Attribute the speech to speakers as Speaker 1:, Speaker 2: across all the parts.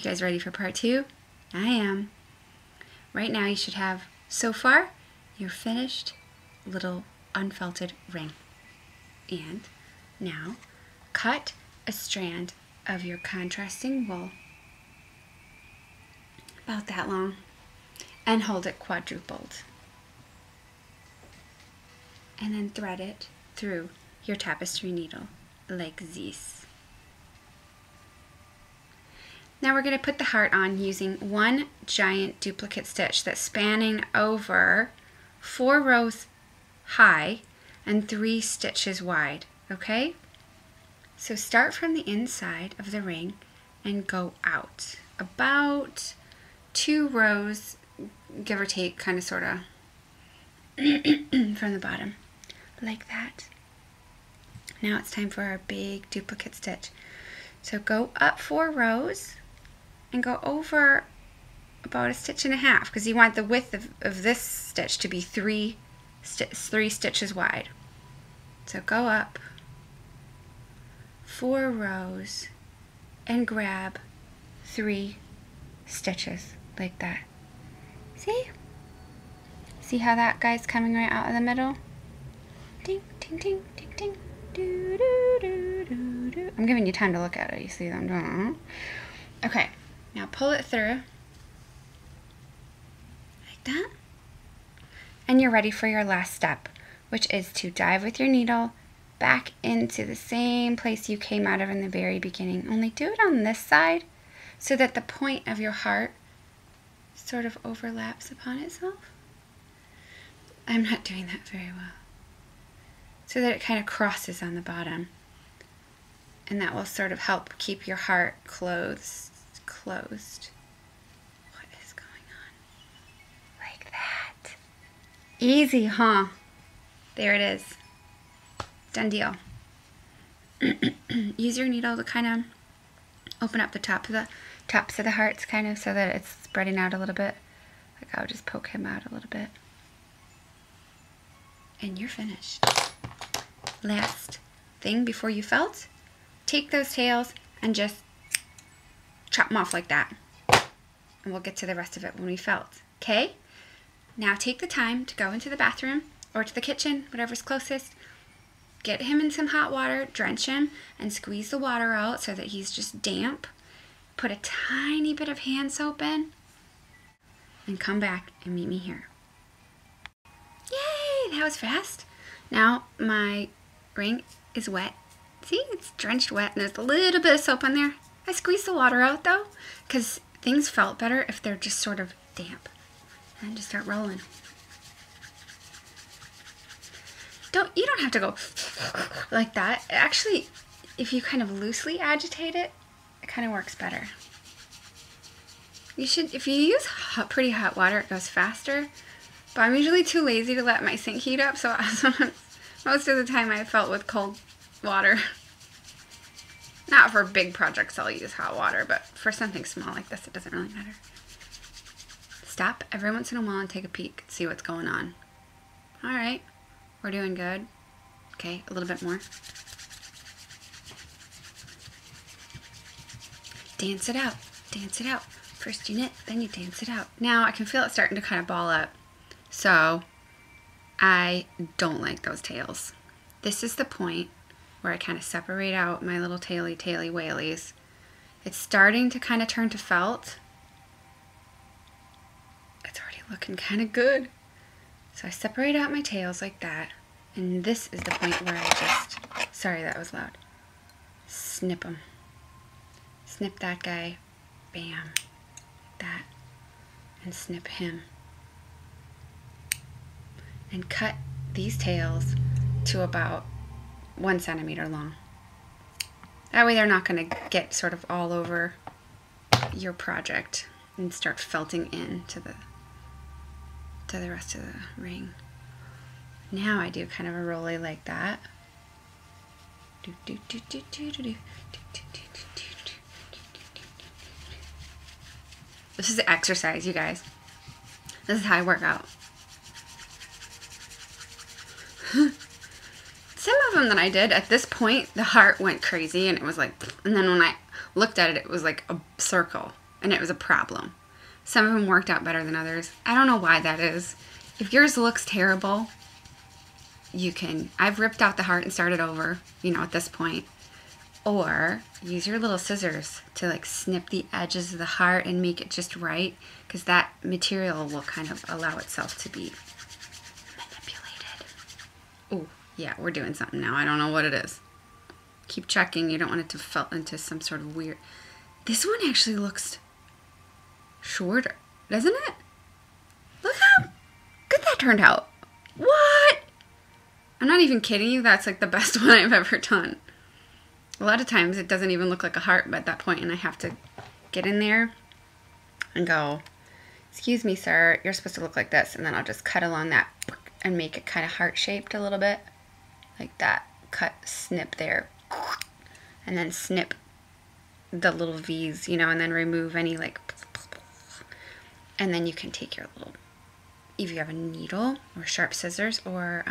Speaker 1: You guys ready for part 2? I am. Right now you should have, so far, your finished little unfelted ring. And now cut a strand of your contrasting wool, about that long, and hold it quadrupled. And then thread it through your tapestry needle like this. Now we're going to put the heart on using one giant duplicate stitch that's spanning over 4 rows high and 3 stitches wide, okay? So start from the inside of the ring and go out about 2 rows, give or take, kind of sort of from the bottom, like that. Now it's time for our big duplicate stitch. So go up 4 rows and go over about 1.5 stitches, because you want the width of this stitch to be 3 stitches wide. So go up 4 rows and grab 3 stitches like that. See? See how that guy's coming right out of the middle? Ding, ding, ding, ding, ding. Do, do, do, do, do. I'm giving you time to look at it. You see what I'm doing? Okay, now pull it through like that. And you're ready for your last step, which is to dive with your needle back into the same place you came out of in the very beginning. Only do it on this side so that the point of your heart sort of overlaps upon itself. I'm not doing that very well. So that it kind of crosses on the bottom. And that will sort of help keep your heart closed. What is going on? Like that. Easy, huh? There it is. Done deal. Use your needle to kind of open up the tops of the hearts, kind of, so that it's spreading out a little bit. Like I'll just poke him out a little bit. And you're finished. Last thing before you felt, take those tails and just chop them off like that. And we'll get to the rest of it when we felt. Okay? Now take the time to go into the bathroom or to the kitchen, whatever's closest. Get him in some hot water, drench him, and squeeze the water out so that he's just damp. Put a tiny bit of hand soap in, and come back and meet me here. Yay! That was fast. Now my ring is wet. See, it's drenched wet, and there's a little bit of soap on there. I squeezed the water out though, because things felt better if they're just sort of damp. And then just start rolling. You don't have to go like that. Actually, if you kind of loosely agitate it, it kind of works better. You should, if you use pretty hot water, it goes faster. But I'm usually too lazy to let my sink heat up, so most of the time I felt with cold water. Not for big projects I'll use hot water, but for something small like this, it doesn't really matter. Stop every once in a while and take a peek and see what's going on. Alright, we're doing good. Okay, a little bit more. Dance it out, dance it out. First you knit, then you dance it out. Now I can feel it starting to kind of ball up. So I don't like those tails. This is the point where I kind of separate out my little taily whalies. It's starting to kind of turn to felt. It's already looking kind of good. So I separate out my tails like that. And this is the point where I just, sorry that was loud, snip them. Snip that guy, bam, like that, and snip him. And cut these tails to about 1 centimeter long. That way they're not going to get sort of all over your project and start felting in to the rest of the ring. Now I do kind of a rolly like that. This is the exercise, you guys. This is how I work out. Some of them that I did, at this point, the heart went crazy and it was like, and then when I looked at it, it was like a circle. and it was a problem. Some of them worked out better than others. I don't know why that is. If yours looks terrible, you can, I've ripped out the heart and started over, you know, at this point. Or use your little scissors to like snip the edges of the heart and make it just right, because that material will kind of allow itself to be manipulated. Oh, yeah, we're doing something now. I don't know what it is. Keep checking. You don't want it to felt into some sort of weird... This one actually looks shorter, doesn't it? Look how good that turned out. What? I'm not even kidding you. That's like the best one I've ever done. A lot of times it doesn't even look like a heart at that point, and I have to get in there and go, excuse me, sir, you're supposed to look like this. And then I'll just cut along that and make it kind of heart-shaped a little bit. Like that. Cut, snip there. And then snip the little V's, you know, and then remove any like... And then you can take your little... If you have a needle or sharp scissors or...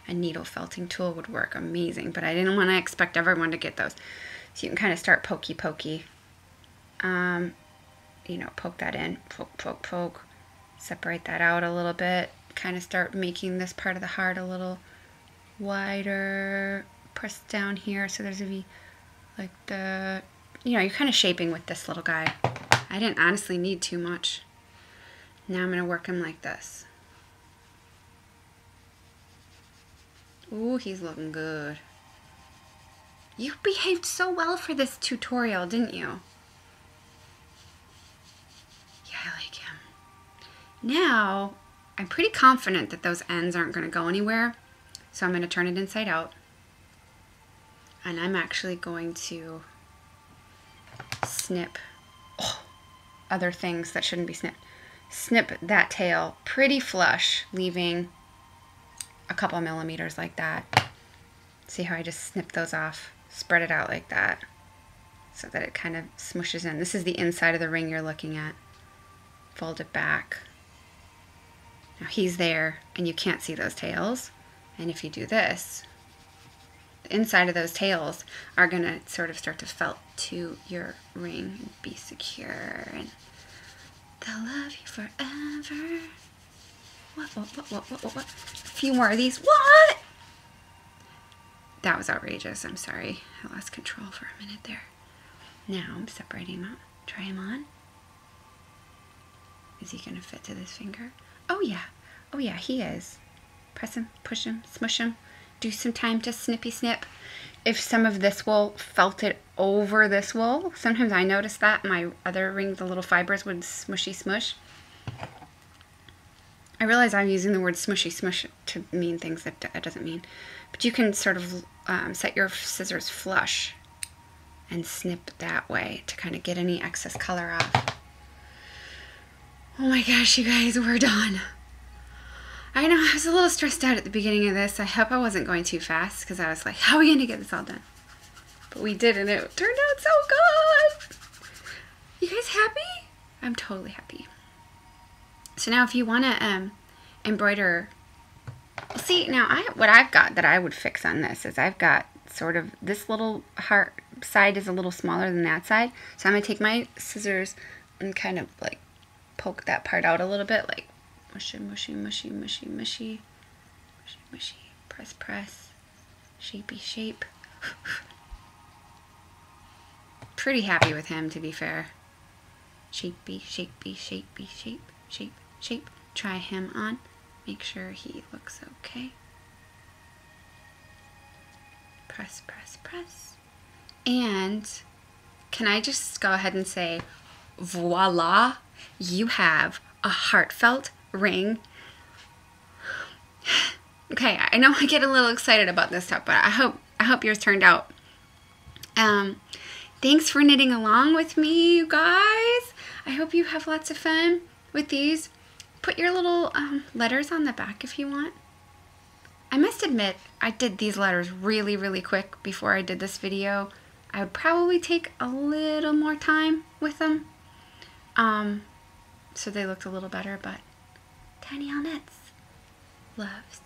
Speaker 1: a needle felting tool would work amazing, but I didn't want to expect everyone to get those. So you can kind of start pokey. You know, poke that in, poke. Separate that out a little bit. Kind of start making this part of the heart a little wider. Press down here so there's a V, like the, you know, you're kind of shaping with this little guy. I didn't honestly need too much. Now I'm going to work him like this. Ooh, he's looking good. You behaved so well for this tutorial, didn't you? Yeah, I like him. Now, I'm pretty confident that those ends aren't going to go anywhere. So I'm going to turn it inside out. And I'm actually going to snip other things that shouldn't be snipped. Snip that tail pretty flush, leaving a couple millimeters like that. See how I just snip those off? Spread it out like that so that it kind of smushes in. This is the inside of the ring you're looking at. Fold it back. Now he's there and you can't see those tails. And if you do this, the inside of those tails are going to sort of start to felt to your ring and be secure. And they'll love you forever. What? A few more of these. What? That was outrageous. I'm sorry. I lost control for a minute there. Now I'm separating them out. Try him on. Is he going to fit to this finger? Oh yeah. Oh yeah, he is. Press him, push him, smush him. Do some time to snippy snip. If some of this wool felted over this wool, sometimes I notice that my other ring, the little fibers would smushy smush. I realize I'm using the word smushy smush to mean things that it doesn't mean. But you can sort of set your scissors flush and snip that way to kind of get any excess color off. Oh my gosh, you guys, we're done. I know, I was a little stressed out at the beginning of this. I hope I wasn't going too fast because I was like, how are we going to get this all done? But we did, and it turned out so good. You guys happy? I'm totally happy. So now if you want to embroider, see, now what I've got that I would fix on this is I've got sort of this little heart side is a little smaller than that side. So I'm going to take my scissors and kind of like poke that part out a little bit, like mushy, mushy, mushy, mushy, mushy, mushy, mushy, press, press, shapey shape. Pretty happy with him, to be fair. Shapey, shapey, shapey, shape, shape, shape. Try him on. Make sure he looks okay. Press, press, press. And can I just go ahead and say, voila, you have a heartfelt ring. Okay, I know I get a little excited about this stuff, but I hope yours turned out. Thanks for knitting along with me, you guys. I hope you have lots of fun with these. Put your little letters on the back if you want. I must admit, I did these letters really, really quick before I did this video. I would probably take a little more time with them. So they looked a little better, but Tiny All Knits loves